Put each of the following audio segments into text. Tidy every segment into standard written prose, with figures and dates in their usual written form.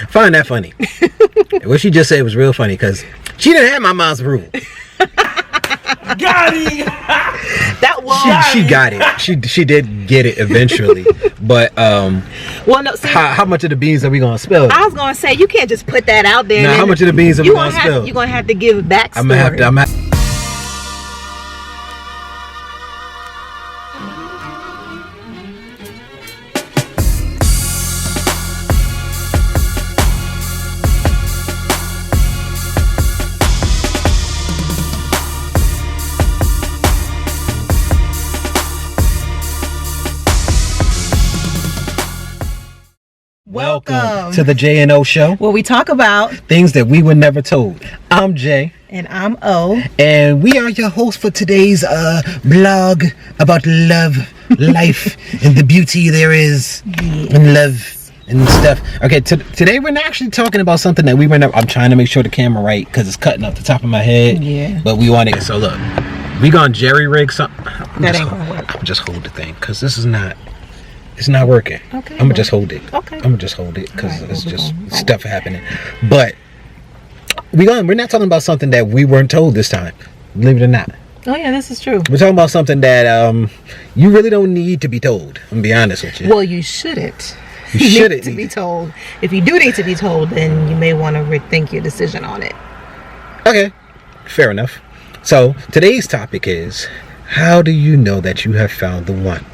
Find that funny. What she just said was real funny because she didn't have my mom's approval. Got it. That was She got it. She did get it eventually. But well, no. See, how much of the beans are we gonna spill? I was gonna say you can't just put that out there. Now, how much of the beans are we gonna spill? You're gonna have to give backstory. I'm gonna have to. Welcome to the J&O Show, where we talk about things that we were never told. I'm Jay. And I'm O. And we are your hosts for today's blog about love, life, and the beauty there is in love and stuff. Okay, today we're not actually talking about something that we were never... I'm trying to make sure the camera right because it's cutting up the top of my head. Yeah. But we want it. So look, we gonna jerry-rig something. That ain't gonna work. I'm just hold the thing because this is not... It's not working. Okay. I'm gonna just hold it. Okay. I'm gonna just hold it because Right, it's well, just we're stuff happening. But we're not talking about something that we weren't told this time. Believe it or not. Oh yeah, this is true. We're talking about something that you really don't need to be told. I'm gonna be honest with you. Well, you shouldn't. You shouldn't need to be told. If you do need to be told, then you may want to rethink your decision on it. Okay, fair enough. So today's topic is: how do you know that you have found the one?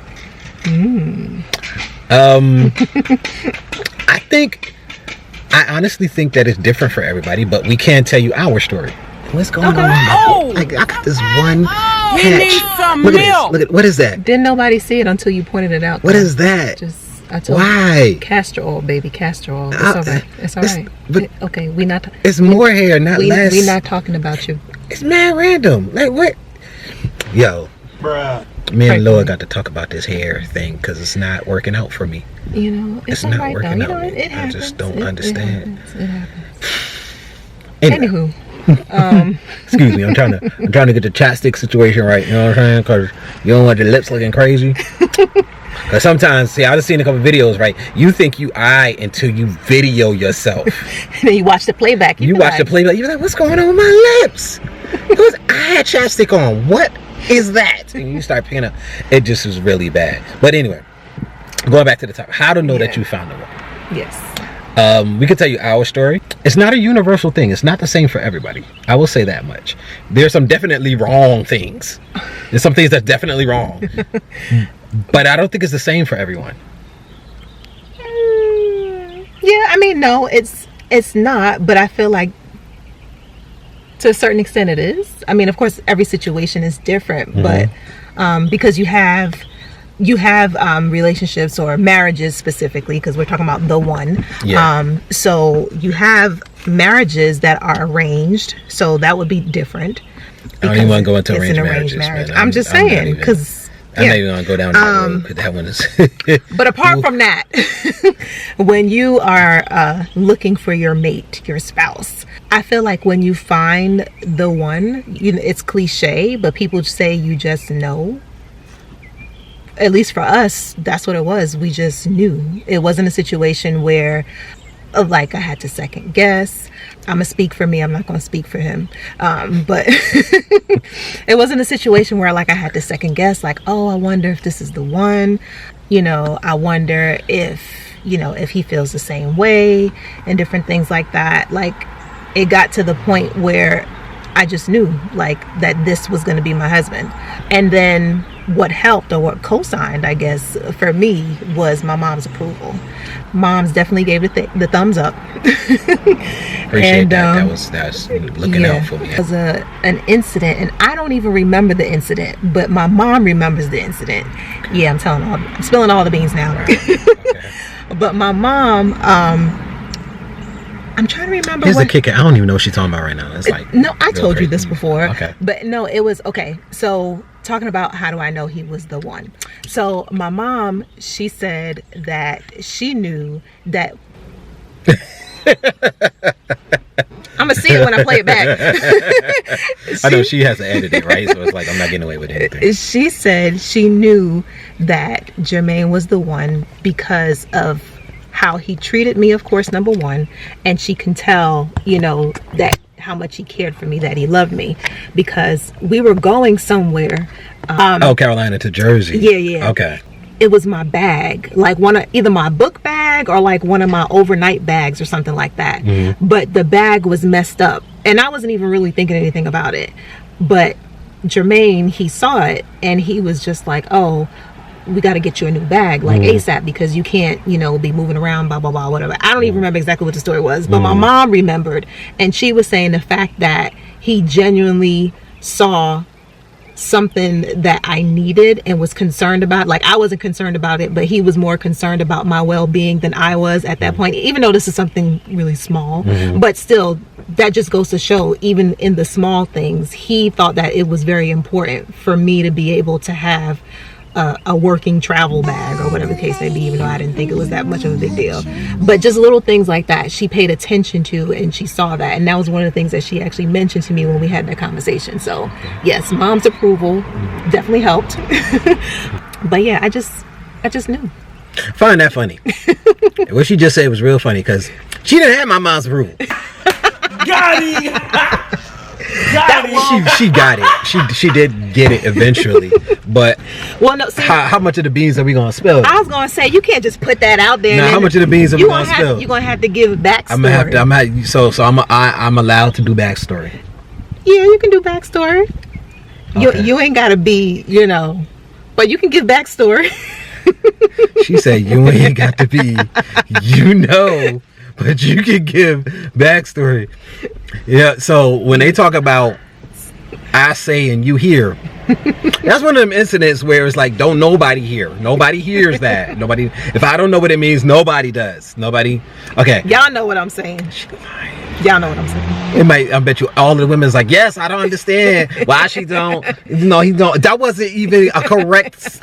I honestly think that it's different for everybody, but we can tell you our story. What's going on? I got this one patch. need some Look milk. at this. Look at what is that? Didn't nobody see it until you pointed it out. What is that? I told Why? you. Castor oil, baby, castor oil. It's all right. It's all right. but- Okay, we not. It's more hair, not less. We not talking about you. It's mad random. Like what? Yo, Bruh. me and Right, Loa right. got to talk about this hair thing because it's not working out for me. You know, it's not all right working though. out. You know, it I happens. just don't It understand. It happens. Anyway, Anywho, excuse me. I'm trying to get the chapstick situation right. You know what I'm saying? Because you don't want your lips looking crazy. Because sometimes, see, I just seen a couple videos, right? You think you eye until you video yourself. and then you watch the playback. You watch the playback. You're like, what's going on with my lips? Because I had chapstick on. What is that? And you start picking up. It just was really bad. But anyway, going back to the top. How to know that you found the one. Yes. We can tell you our story. It's not a universal thing. It's not the same for everybody. I will say that much. There's some definitely wrong things. There's some things that's definitely wrong. But I don't think it's the same for everyone. Yeah, I mean, no, it's not. But I feel like to a certain extent it is. I mean, of course, every situation is different. But because you have relationships or marriages specifically, because we're talking about the one. Yeah. So you have marriages that are arranged, so that would be different. I don't even want to go into It's arranged an marriages. marriage. Man. I'm just saying, because I'm not even going to go down that road, because that one is... But apart from that, when you are looking for your mate, your spouse, I feel like when you find the one, you know, it's cliche, but people say you just know. At least for us, that's what it was. We just knew. It wasn't a situation where, like, I had to second guess. I'm going to speak for me. I'm not going to speak for him. But it wasn't a situation where, like, I had to second guess. Like, oh, I wonder if this is the one. You know, I wonder if, you know, if he feels the same way and different things like that. Like, it got to the point where I just knew, like, that this was going to be my husband. And then what helped, or what co-signed, I guess, for me was my mom's approval. Mom's definitely gave the thumbs up. Appreciate that. That's looking out for me. It was an incident, and I don't even remember the incident, but my mom remembers the incident. Yeah, I'm spilling all the beans now. Right. Okay. But my mom, I'm trying to remember. Here's the kicker. I don't even know what she's talking about right now. It's like, no, I told you this before. Okay. But no, it was okay. So talking about how do I know he was the one. So my mom, she said that she knew that. I'm gonna see it when I play it back. I know she has to edit it, right? So it's like I'm not getting away with anything. She said she knew that Jermaine was the one because of how he treated me, of course, number one, and she can tell, you know, that how much he cared for me, that he loved me, because we were going somewhere. Carolina to Jersey. Yeah. Okay. It was my bag, like either my book bag or like one of my overnight bags or something like that. But the bag was messed up, and I wasn't even really thinking anything about it. But Jermaine, he saw it, and he was just like, oh, we got to get you a new bag, like ASAP, because you can't, you know, be moving around, blah, blah, blah, whatever. I don't even remember exactly what the story was, but my mom remembered, and she was saying the fact that he genuinely saw something that I needed and was concerned about. Like, I wasn't concerned about it, but he was more concerned about my well-being than I was at that point, even though this is something really small. But still, that just goes to show, even in the small things, he thought that it was very important for me to be able to have a working travel bag or whatever the case may be, even though I didn't think it was that much of a big deal. But just little things like that she paid attention to, and she saw that, and that was one of the things that she actually mentioned to me when we had that conversation. So yes, mom's approval definitely helped. But yeah, I just knew. Find that funny. What she just said was real funny, because she didn't have my mom's approval. Got it. She got it. She did get it eventually, but well, no. See, how much of the beans are we gonna spill? I was gonna say, you can't just put that out there. Now, how much of the beans are we gonna spill? You're gonna have to give backstory. I'm allowed to do backstory. Yeah, you can do backstory. Okay. You ain't gotta be, you know, but you can give backstory. She said you ain't got to be, you know, but you can give backstory. Yeah, so when they talk about I say and you hear, that's one of them incidents where it's like, don't nobody hear. Nobody hears that. Nobody. If I don't know what it means, nobody does. Nobody. Okay. Y'all know what I'm saying. Y'all know what I'm saying. It might. I bet you all of the women's like, yes, I don't understand why she don't. No, he don't. That wasn't even a correct.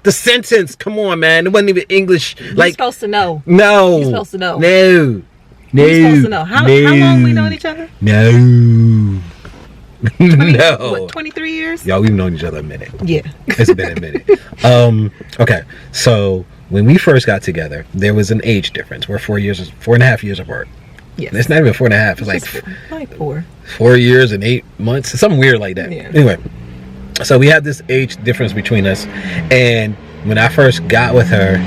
The sentence. Come on, man. It wasn't even English. Like, you're supposed to know. No. You're supposed to know. No. No. You're supposed to know. How long we known each other? No. 20, no. What, 23 years? Y'all, we've known each other a minute. Yeah. It's been a minute. Okay. So when we first got together, there was an age difference. We're 4.5 years apart. Yes. It's not even 4.5. It's like 4. 4 years and 8 months. Something weird like that. Yeah. Anyway, so we had this age difference between us. And when I first got with her,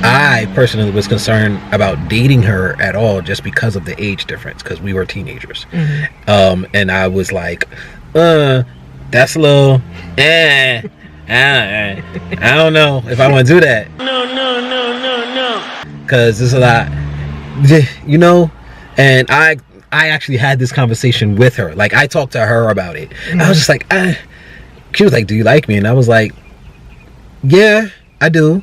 I personally was concerned about dating her at all just because of the age difference, because we were teenagers. And I was like, that's a little, I don't know if I want to do that. No. Because there's a lot, you know, and I actually had this conversation with her. Like, I talked to her about it. I was just like, she was like, do you like me? And I was like, yeah, I do.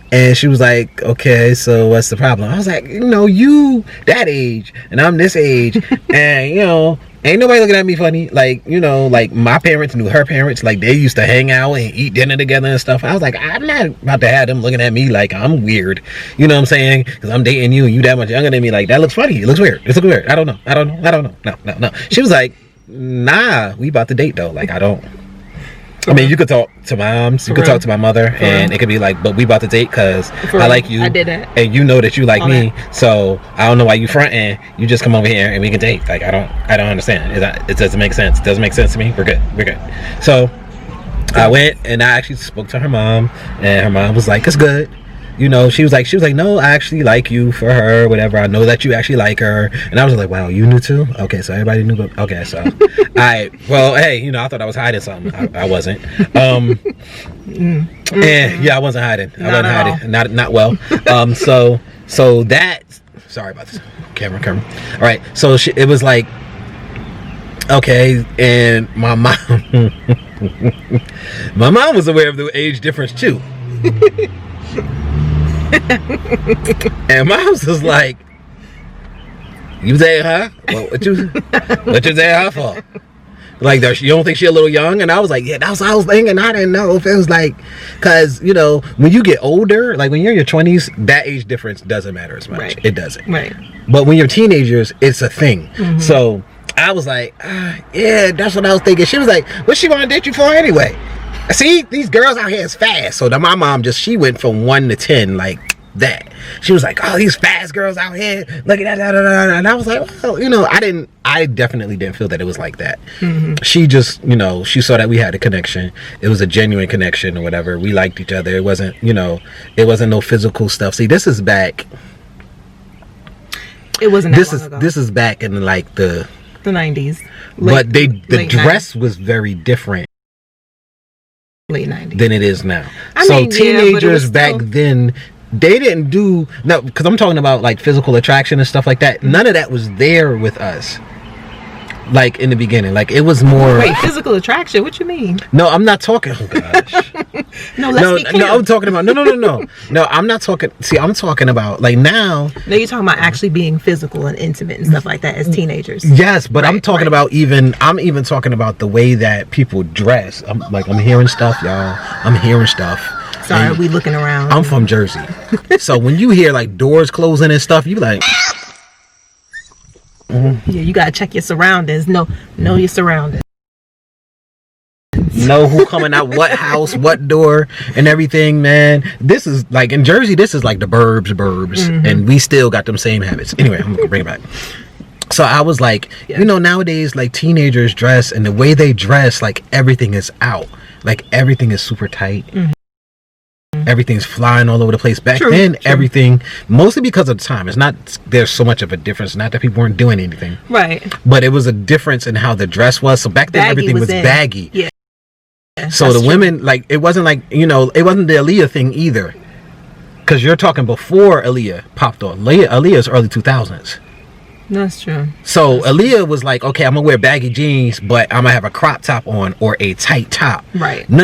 And she was like, okay, so what's the problem? I was like, you know, you that age and I'm this age, and you know, ain't nobody looking at me funny. Like, you know, like my parents knew her parents, like they used to hang out and eat dinner together and stuff. I was like, I'm not about to have them looking at me like I'm weird. You know what I'm saying? Because I'm dating you and you that much younger than me. Like, that looks funny. It looks weird. It looks weird. I don't know. No. She was like, nah, we about to date though. Like, I don't. I mean, you could talk to moms, you could talk to my mother, and it could be like, but we about to date because I like you. I did that. And you know that you like me, so I don't know why you fronting. You just come over here and we can date. Like, I don't understand. It doesn't make sense. It doesn't make sense to me. We're good. So I went and I actually spoke to her mom, and her mom was like, it's good. You know, she was like, no, I actually like you for her, whatever. I know that you actually like her. And I was like, wow, you knew too? Okay, so everybody knew. But okay, so well, hey, you know, I thought I was hiding something. I wasn't. And yeah, I wasn't hiding. I wasn't hiding. Not well. So that. Sorry about this. Camera. All right. So it was like, okay, and my mom, was aware of the age difference too. And Mom's was like, you dating her? What you dating her for? Like, you don't think she a little young? And I was like, yeah, that's what I was thinking. I didn't know if it was like, because, you know, when you get older, like when you're in your 20s, that age difference doesn't matter as much. Right. It doesn't. Right. But when you're teenagers, it's a thing. So I was like, yeah, that's what I was thinking. She was like, what's she want to date you for anyway? See, these girls out here is fast. So my mom she went from 1 to 10 like that. She was like, oh, these fast girls out here, look at that, and I was like, well, you know, I definitely didn't feel that it was like that. She just, you know, she saw that we had a connection. It was a genuine connection or whatever. We liked each other. It wasn't, you know, it wasn't no physical stuff. See, this is back. It wasn't that long ago. This is back in like the 90s. But the dress was very different late 90s than it is now. I mean, teenagers yeah, back then, they didn't do, no, because I'm talking about like physical attraction and stuff like that. None of that was there with us. Like in the beginning, like it was more. Wait, physical attraction? What you mean? No, I'm not talking. Oh gosh. No, I'm talking about no. I'm not talking. See, I'm talking about like now. No, you're talking about actually being physical and intimate and stuff like that as teenagers. Yes, but I'm talking about I'm even talking about the way that people dress. I'm hearing stuff, y'all. I'm hearing stuff. Sorry, we looking around. I'm from Jersey, so when you hear like doors closing and stuff, you be like. Yeah, you gotta check your surroundings. Know your surroundings. Know who coming out, what house, what door, and everything, man. This is like in Jersey. This is like the burbs, and we still got them same habits. Anyway, I'm gonna bring it back. So I was like, you know, nowadays like teenagers dress, and the way they dress, like everything is out, like everything is super tight. Everything's flying all over the place. Back then, everything, mostly because of the time, it's not, there's so much of a difference. Not that people weren't doing anything. Right. But it was a difference in how the dress was. So back then, everything was baggy. Yeah. So the women, like, it wasn't like, you know, it wasn't the Aaliyah thing either. Because you're talking before Aaliyah popped on. Aaliyah's early 2000s. That's true. So Aaliyah was like, okay, I'm gonna wear baggy jeans, but I'm gonna have a crop top on or a tight top. Right. No.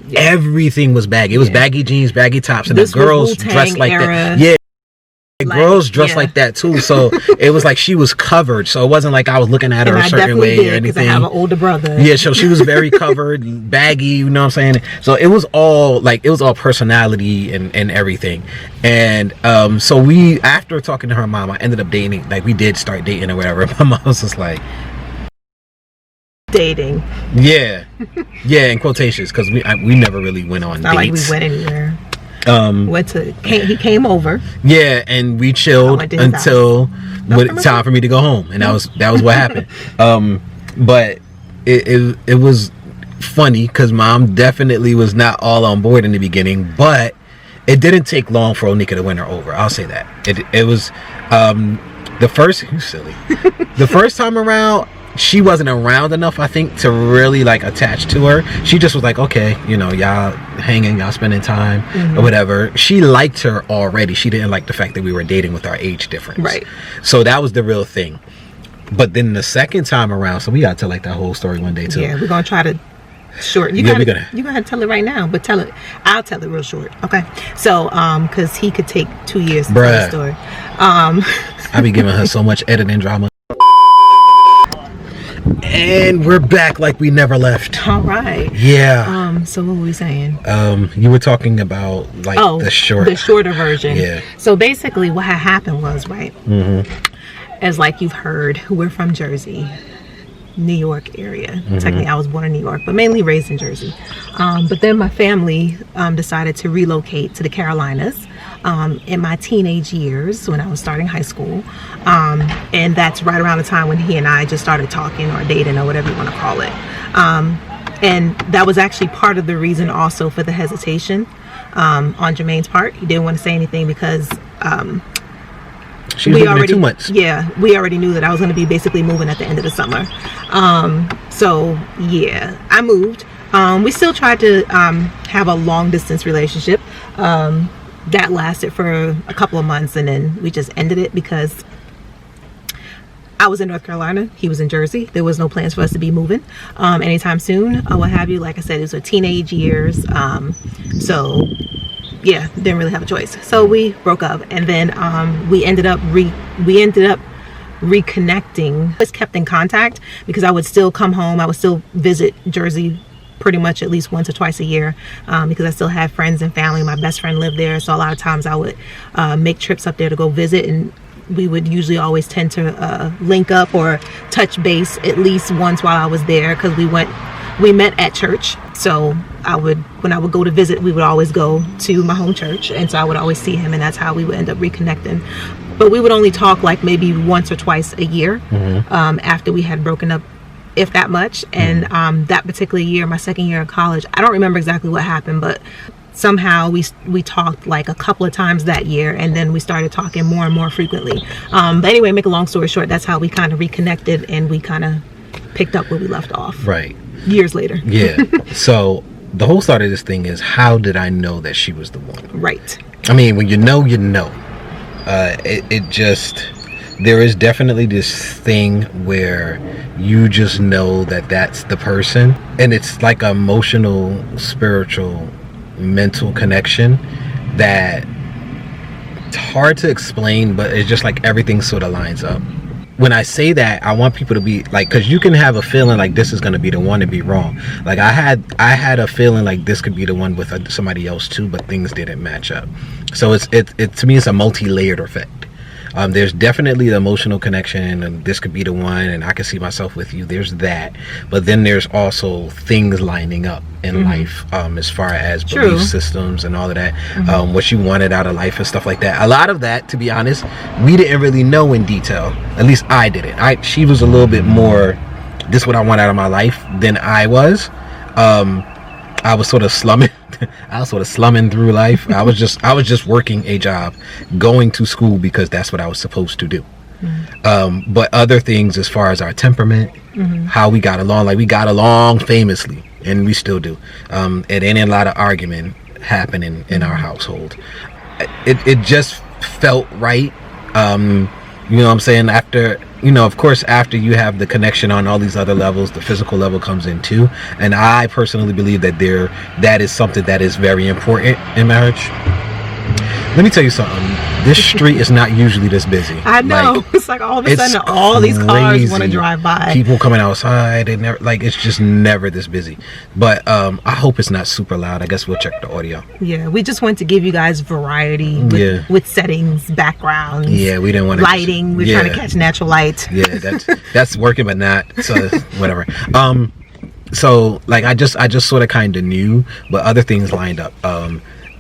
Yeah. Everything was baggy. It was baggy jeans, baggy tops, and the girls dressed like that. Yeah. Girls dressed like that too, so it was like she was covered. So it wasn't like I was looking at her a certain way or anything. I have an older brother. Yeah, so she was very covered, baggy. You know what I'm saying? So it was all personality and everything. And so we, after talking to her mom, I ended up dating. Like we did start dating or whatever. My mom was just like dating. Yeah, in quotations, because we never really went on dates. Not like we went anywhere. He came over. Yeah, and we chilled until time for me to go home, and that was what happened. But it was funny because Mom definitely was not all on board in the beginning, but it didn't take long for Onika to win her over. I'll say that. It was the first time around. She wasn't around enough, I think, to really like attach to her. She just was like, okay, you know, y'all hanging, y'all spending time or whatever. She liked her already. She didn't like the fact that we were dating with our age difference. Right. So that was the real thing. But then the second time around, so we got to tell like that whole story one day too. Yeah, we're gonna try to short. You're gonna tell it right now, but tell it. I'll tell it real short. Okay. So because he could take 2 years to tell the story. I be giving her so much editing drama. And we're back like we never left. All right. Yeah. So what were we saying? You were talking about like the shorter version. Yeah. So basically what had happened was, right, as like you've heard, we're from Jersey, New York area. Technically I was born in New York, but mainly raised in Jersey. But then my family decided to relocate to the Carolinas in my teenage years when I was starting high school. And that's right around the time when he and I just started talking or dating or whatever you want to call it. And that was actually part of the reason also for the hesitation on Jermaine's part. He didn't want to say anything because she was looking at 2 months. Yeah, we already knew that I was going to be basically moving at the end of the summer. So yeah, I moved. We still tried to have a long distance relationship. That lasted for a couple of months, and then we just ended it because I was in North Carolina, he was in Jersey. There was no plans for us to be moving anytime soon or what have you. Like I said, it was our teenage years. So yeah, didn't really have a choice. So we broke up, and then we ended up reconnecting. I was kept in contact because I would still come home. I would still visit Jersey pretty much at least once or twice a year because I still had friends and family. My best friend lived there, so a lot of times I would make trips up there to go visit, and we would usually always tend to link up or touch base at least once while I was there because we met at church. So when I would go to visit, we would always go to my home church, and so I would always see him, and that's how we would end up reconnecting. But we would only talk like maybe once or twice a year after we had broken up, if that much. And that particular year, my second year of college, I don't remember exactly what happened, but somehow we talked like a couple of times that year, and then we started talking more and more frequently. But anyway, make a long story short, that's how we kind of reconnected, and we kind of picked up where we left off. Right. Years later. Yeah. So the whole start of this thing is, how did I know that she was the one? Right. I mean, when you know, you know. It just, there is definitely this thing where you just know that that's the person, and it's like an emotional, spiritual, mental connection that it's hard to explain, but it's just like everything sort of lines up. When I say that, I want people to be like, because you can have a feeling like this is going to be the one and be wrong. Like I had a feeling like this could be the one with somebody else too, but things didn't match up. So it to me, it's a multi-layered effect. There's definitely the emotional connection, and this could be the one, and I can see myself with you. There's that, but then there's also things lining up in life, as far as belief systems and all of that, what you wanted out of life and stuff like that. A lot of that, to be honest, we didn't really know in detail. At least I didn't. She was a little bit more, this is what I want out of my life, than I was. I was sort of slumming. I was sort of slumming through life. I was just working a job, going to school because that's what I was supposed to do. But other things, as far as our temperament, how we got along, like we got along famously, and we still do. It ain't a lot of argument happening in our household. It just felt right. You know what I'm saying? After, of course, after you have the connection on all these other levels, the physical level comes in too. And I personally believe that that is something that is very important in marriage. Let me tell you something. This street is not usually this busy. I know. It's like all of a sudden all these cars want to drive by. People coming outside. They never, like, it's just never this busy. But I hope it's not super loud. I guess we'll check the audio. Yeah, we just want to give you guys variety with settings, backgrounds. Yeah, we didn't want to lighting. We're trying to catch natural light. Yeah, that's working, but not. So whatever. So like I just sort of kind of knew, but other things lined up.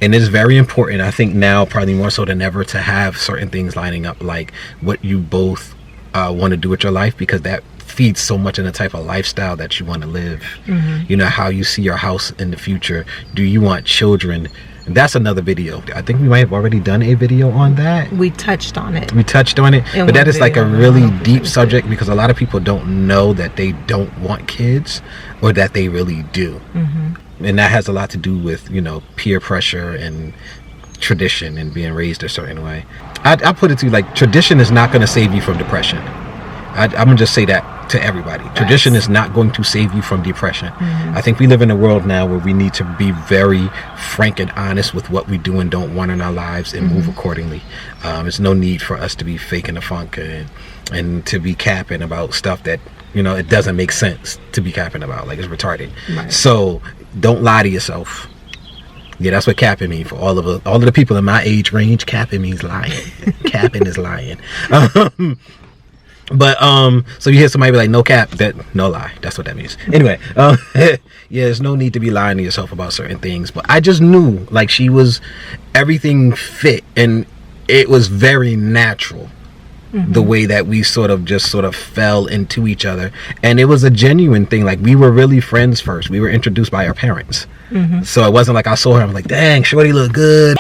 And it's very important, I think now probably more so than ever, to have certain things lining up, like what you both want to do with your life, because that feeds so much in the type of lifestyle that you want to live. How you see your house in the future. Do you want children? That's another video. I think we might have already done a video on that. We touched on it. But that is like a really deep subject, because a lot of people don't know that they don't want kids, or that they really do. And that has a lot to do with, peer pressure and tradition and being raised a certain way. I put it to you, like, tradition is not going to save you from depression. I'm going to just say that to everybody. Tradition is not going to save you from depression. I think we live in a world now where we need to be very frank and honest with what we do and don't want in our lives, and move accordingly. There's no need for us to be faking the funk and to be capping about stuff that, it doesn't make sense to be capping about. Like, it's retarded. Right. So don't lie to yourself. Yeah, that's what capping means for all of the people in my age range. Capping means lying. Capping is lying. But so you hear somebody be like, no cap, no lie. That's what that means. Anyway, yeah, there's no need to be lying to yourself about certain things. But I just knew, like, everything fit, and it was very natural. The way that we sort of fell into each other, and it was a genuine thing. Like, we were really friends first. We were introduced by our parents, so it wasn't like I saw her, I'm like, dang, shorty look good.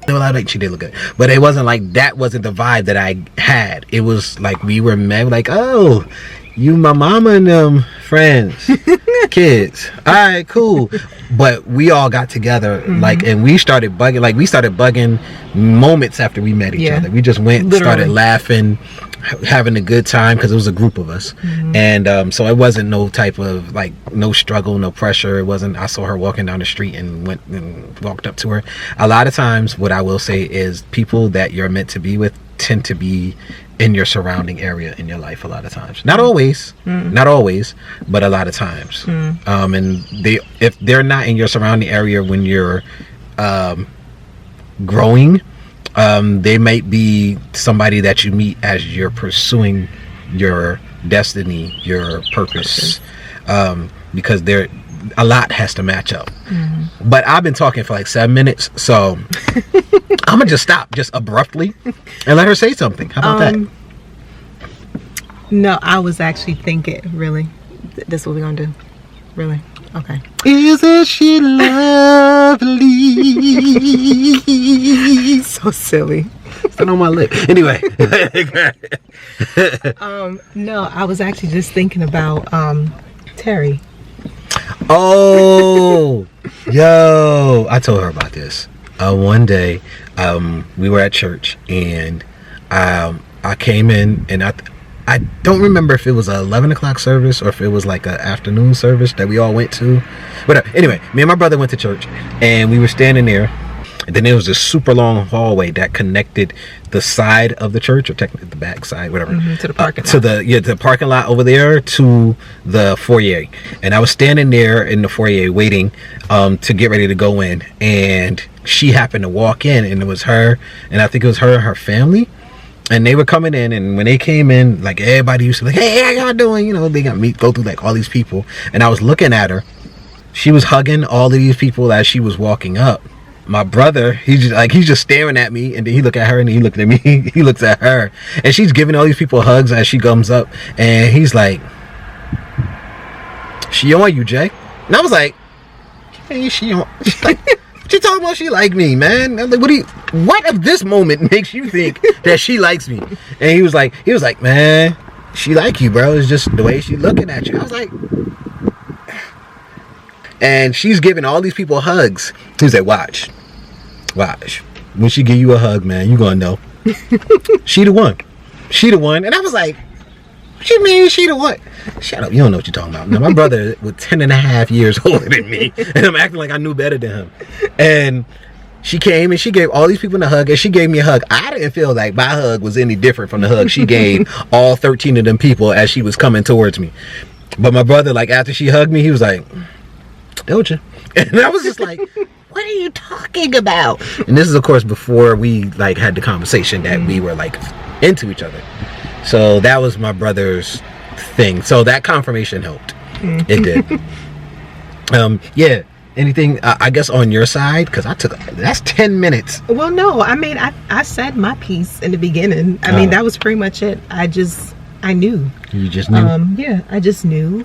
Like, she did look good, but it wasn't like that. Wasn't the vibe that I had. It was like we were met, like, oh, you my mama and them friends, kids, all right, cool. But we all got together, like, and we started bugging. Like, we started bugging moments after we met each other. We just started laughing, having a good time, because it was a group of us. And so it wasn't no type of, like, no struggle, no pressure. It wasn't, I saw her walking down the street and went and walked up to her. A lot of times, what I will say is, people that you're meant to be with tend to be in your surrounding area in your life a lot of times. Not always, but a lot of times. And if they're not in your surrounding area when you're growing, they might be somebody that you meet as you're pursuing your destiny, your purpose, because a lot has to match up. But I've been talking for like 7 minutes, so I'm gonna just stop just abruptly and let her say something. How about that? No, I was actually thinking, really, this is what we're gonna do? Really? Okay. Isn't she lovely? So silly. Still on my lip. Anyway. No, I was actually just thinking about Terry. Oh, yo, I told her about this. One day, we were at church, and I came in, and I don't remember if it was a 11 o'clock service or if it was like an afternoon service that we all went to. Whatever. Anyway, me and my brother went to church, and we were standing there. And then there was this super long hallway that connected the side of the church, or technically the back side, whatever, to the parking lot. To the parking lot over there to the foyer. And I was standing there in the foyer waiting to get ready to go in. And she happened to walk in, and it was her, and I think it was her and her family. And they were coming in, and when they came in, like everybody used to be like, hey, how y'all doing? You know, they got me go through like all these people. And I was looking at her. She was hugging all of these people as she was walking up. My brother, he's just staring at me, and then he looked at her, and he looked at me. He looks at her, and she's giving all these people hugs as she comes up, and he's like, "She on you, Jay?" And I was like, "Hey, she on?" She's like, she talking about she like me, man. I'm like, what at this moment makes you think that she likes me? And he was like, man, she like you, bro. It's just the way she looking at you. I was like. And she's giving all these people hugs. He's like, watch. When she give you a hug, man, you gonna know. She the one. And I was like, what you mean she the one? Shut up, you don't know what you're talking about. Now, my brother was 10.5 years older than me, and I'm acting like I knew better than him. And she came and she gave all these people a hug, and she gave me a hug. I didn't feel like my hug was any different from the hug she gave all 13 of them people as she was coming towards me. But my brother, like, after she hugged me, he was like, don't you? And I was just like, what are you talking about? And this is, of course, before we like had the conversation that we were like into each other. So that was my brother's thing. So that confirmation helped. It did. Yeah. Anything, I guess, on your side? Because that's 10 minutes. Well, no, I mean, I said my piece in the beginning. I mean, that was pretty much it. I knew. You just knew? Yeah, I just knew.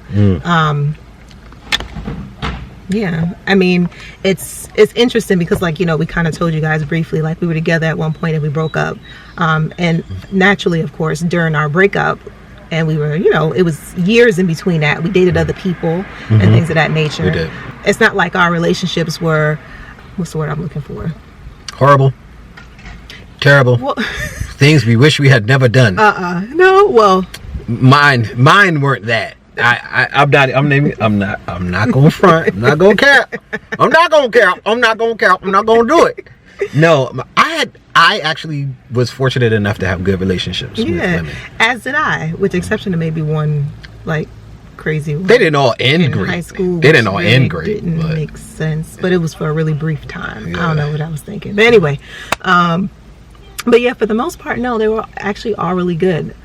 Yeah, I mean, it's interesting because, like, you know, we kind of told you guys briefly, like, we were together at one point and we broke up, and naturally, of course, during our breakup, and we were, you know, it was years in between that, we dated other people and things of that nature. We did. It's not like our relationships were, what's the word I'm looking for? Horrible. Terrible. Well, things we wish we had never done. No, well, mine weren't that. I'm not gonna front. I'm not gonna cap. I'm not gonna do it. No, I actually was fortunate enough to have good relationships with women. As did I, with the exception of maybe one, like, crazy one. They didn't all end great. High school. They didn't all end great. Didn't make sense, but it was for a really brief time. Yeah. I don't know what I was thinking, but anyway, but yeah, for the most part, no, they were actually all really good.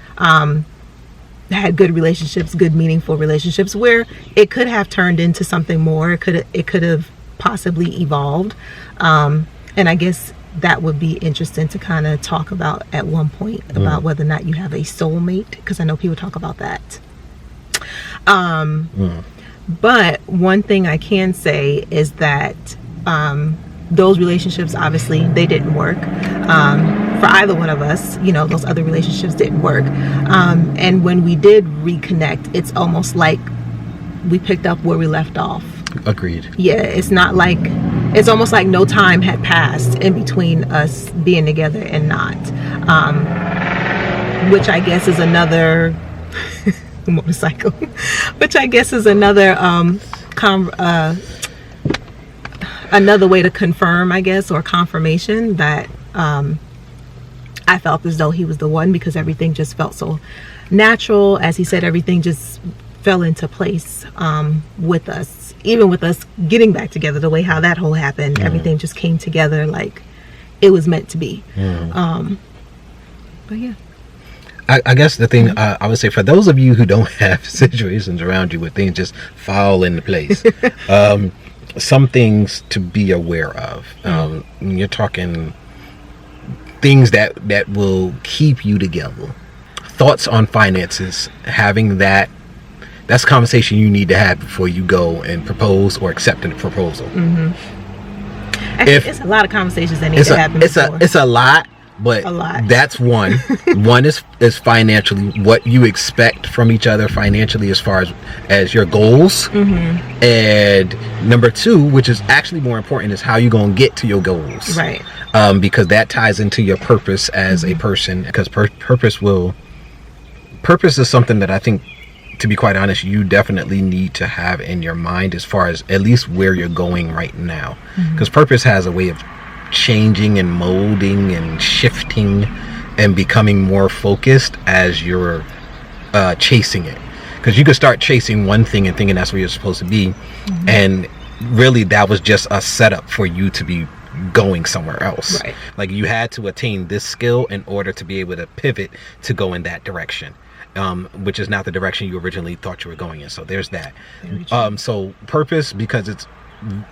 Had good relationships, good meaningful relationships, where it could have turned into something more. It could have possibly evolved, and I guess that would be interesting to kind of talk about at one point, about whether or not you have a soulmate, because I know people talk about that. But one thing I can say is that those relationships, obviously, they didn't work. For either one of us, you know, those other relationships didn't work. And when we did reconnect, it's almost like we picked up where we left off. Agreed. Yeah, it's almost like no time had passed in between us being together and not. Which I guess is another motorcycle. Which I guess is another another way to confirm, I guess, or confirmation that I felt as though he was the one, because everything just felt so natural. As he said, everything just fell into place with us, even with us getting back together, the way how that whole happened. Everything just came together like it was meant to be. But yeah. I guess the thing I would say, for those of you who don't have situations around you where things just fall into place, some things to be aware of. You're talking things that will keep you together. Thoughts on finances, having that's a conversation you need to have before you go and propose or accept a proposal. Actually, it's a lot of conversations that need to happen. It's a lot. But that's one. One is financially, what you expect from each other financially as far as your goals. And number two, which is actually more important, is how you're going to get to your goals. Right. Because that ties into your purpose as a person. Because purpose is something that I think, to be quite honest, you definitely need to have in your mind as far as at least where you're going right now. Because purpose has a way of changing and molding and shifting and becoming more focused as you're chasing it, because you could start chasing one thing and thinking that's where you're supposed to be, and really that was just a setup for you to be going somewhere else. Right. Like you had to attain this skill in order to be able to pivot to go in that direction, which is not the direction you originally thought you were going in. So there's that. So purpose, because it's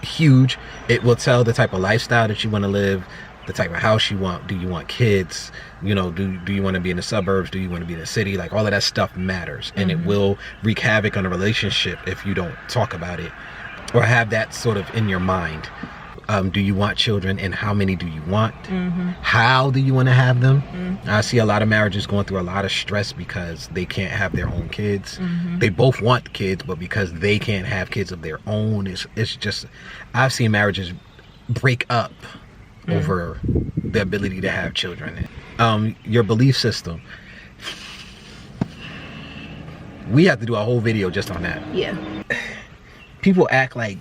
huge, it will tell the type of lifestyle that you want to live, the type of house you want. Do you want kids? You know, do you want to be in the suburbs? Do you want to be in the city? Like all of that stuff matters, and it will wreak havoc on a relationship if you don't talk about it or have that sort of in your mind. Do you want children, and how many do you want? How do you want to have them? I see a lot of marriages going through a lot of stress because they can't have their own kids. They both want kids, but because they can't have kids of their own, it's just, I've seen marriages break up over the ability to have children. Your belief system. We have to do a whole video just on that. Yeah. People act like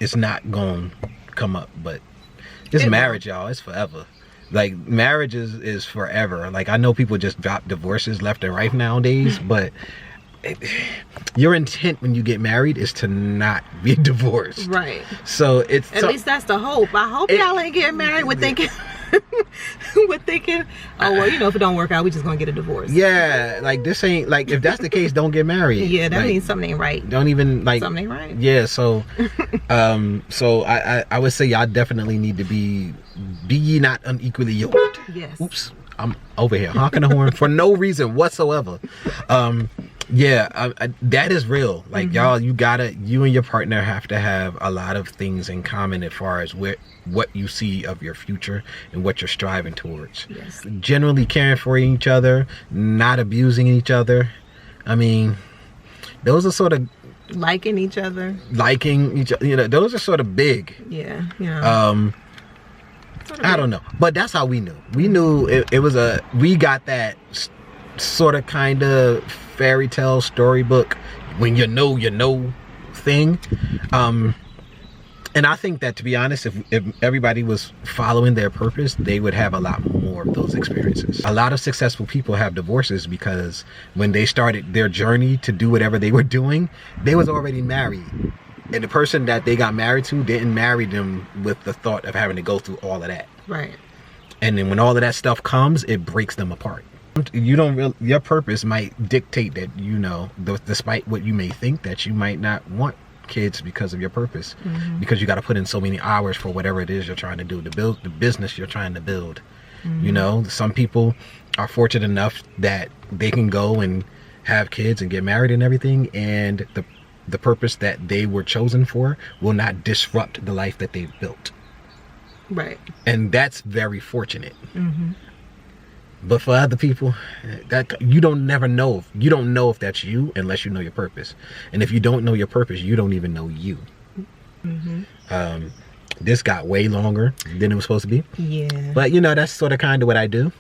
it's not going to come up, but this marriage, y'all, it's forever. Like marriage is forever. Like I know people just drop divorces left and right nowadays, but your intent when you get married is to not be divorced. Right. So it's at least that's the hope. I hope y'all ain't getting married with thinking oh well, you know, if it don't work out, we just gonna get a divorce. Yeah, like this ain't, like, if that's the case, don't get married. Yeah, that means something ain't right. Don't even, like, something ain't right. Yeah, so so I would say y'all definitely need to be ye not unequally yoked. Yes. Oops, I'm over here honking the horn for no reason whatsoever. Yeah, that is real. Like y'all, you and your partner have to have a lot of things in common as far as what you see of your future and what you're striving towards. Yes. Generally caring for each other, not abusing each other. I mean, those are sort of liking each other. You know, those are sort of big. Yeah. Yeah. I don't know, but that's how we knew. We knew it was we got that sort of kind of fairy tale storybook, when you know thing. And I think that, to be honest, if everybody was following their purpose, they would have a lot more of those experiences. A lot of successful people have divorces because when they started their journey to do whatever they were doing, they was already married. And the person that they got married to didn't marry them with the thought of having to go through all of that. Right. And then when all of that stuff comes, it breaks them apart. Your purpose might dictate that, you know, despite what you may think, that you might not want kids because of your purpose, because you got to put in so many hours for whatever it is you're trying to do, to build the business you're trying to build. You know, some people are fortunate enough that they can go and have kids and get married and everything, and the purpose that they were chosen for will not disrupt the life that they've built. Right. And that's very fortunate. But for other people, that you don't know if that's you unless you know your purpose. And if you don't know your purpose, you don't even know you. This got way longer than it was supposed to be. Yeah. But you know, that's sort of kind of what I do.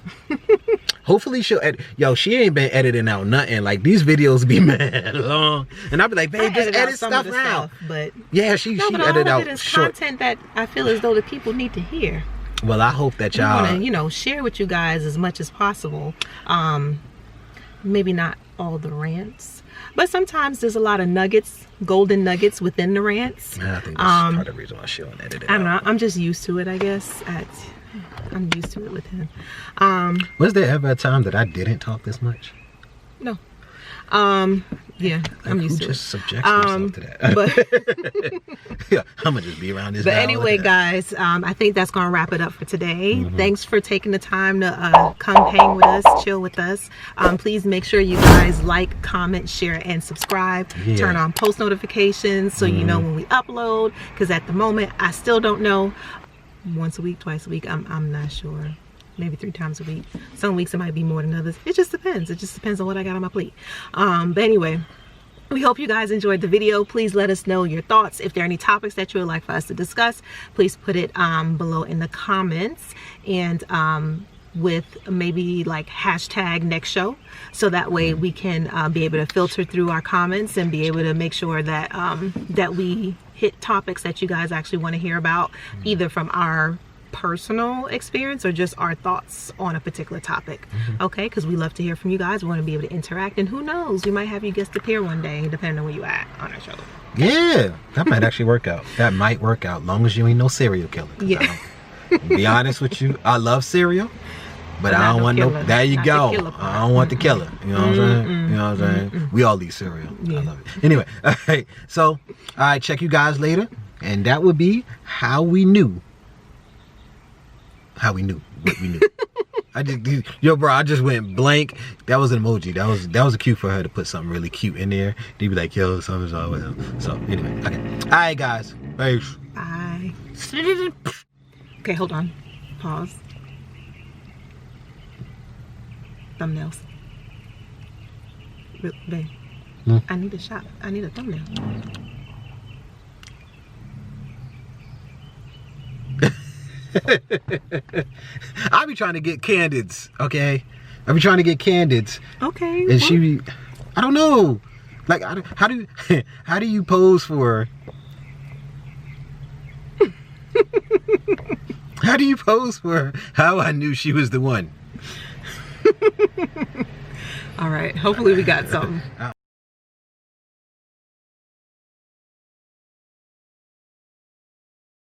Hopefully she'll she ain't been editing out nothing. Like, these videos be mad long, and I'll be like, babe, just edit stuff out. But yeah, she edited out short content that I feel as though the people need to hear. Well, I hope that y'all want to, you know, share with you guys as much as possible. Maybe not all the rants, but sometimes there's a lot of nuggets, golden nuggets within the rants. I think that's part of the reason why she don't edit it. I don't know. I'm just used to it, I guess. I'm used to it with him. Was there ever a time that I didn't talk this much? No. Yeah, I'm Who used to it. just subjects themselves to that? But Yeah, I'm gonna just be around this. But guy all anyway, the time. guys, I think that's going to wrap it up for today. Thanks for taking the time to come hang with us, chill with us. Please make sure you guys like, comment, share, and subscribe. Yeah. Turn on post notifications so you know when we upload. Because at the moment, I still don't know. Once a week, twice a week, I'm not sure. Maybe 3 times a week. Some weeks it might be more than others. It just depends. It just depends on what I got on my plate. But anyway, we hope you guys enjoyed the video. Please let us know your thoughts. If there are any topics that you would like for us to discuss, please put it below in the comments, and with maybe like hashtag next show, so that way we can be able to filter through our comments and be able to make sure that that we hit topics that you guys actually want to hear about, either from our personal experience or just our thoughts on a particular topic. Okay, because we love to hear from you guys. We want to be able to interact, and who knows, we might have you guest appear one day depending on where you at on our show. Yeah, that might actually work out. That might work out, long as you ain't no serial killer. Yeah. To be honest with you, I love cereal, but I don't want killer. no. There you Not go. the killer part. I don't want the killer. You know what I'm saying? You know what I'm saying? We all eat cereal. Yeah. I love it. Anyway, all right. So, all right, check you guys later, and that would be how we knew. How we knew what we knew. Yo, bro, I just went blank. That was an emoji. That was a cue for her to put something really cute in there. They'd be like, yo, something's wrong with him. So anyway, okay. All right, guys. Peace. Bye. Okay, hold on. Pause. Thumbnails. Babe, I need a shot. I need a thumbnail. I be trying to get candids, okay? I be trying to get candids. Okay. And she be, I don't know. Like, how do you pose for her? How do you pose for her? How I knew she was the one. All right. Hopefully we got something.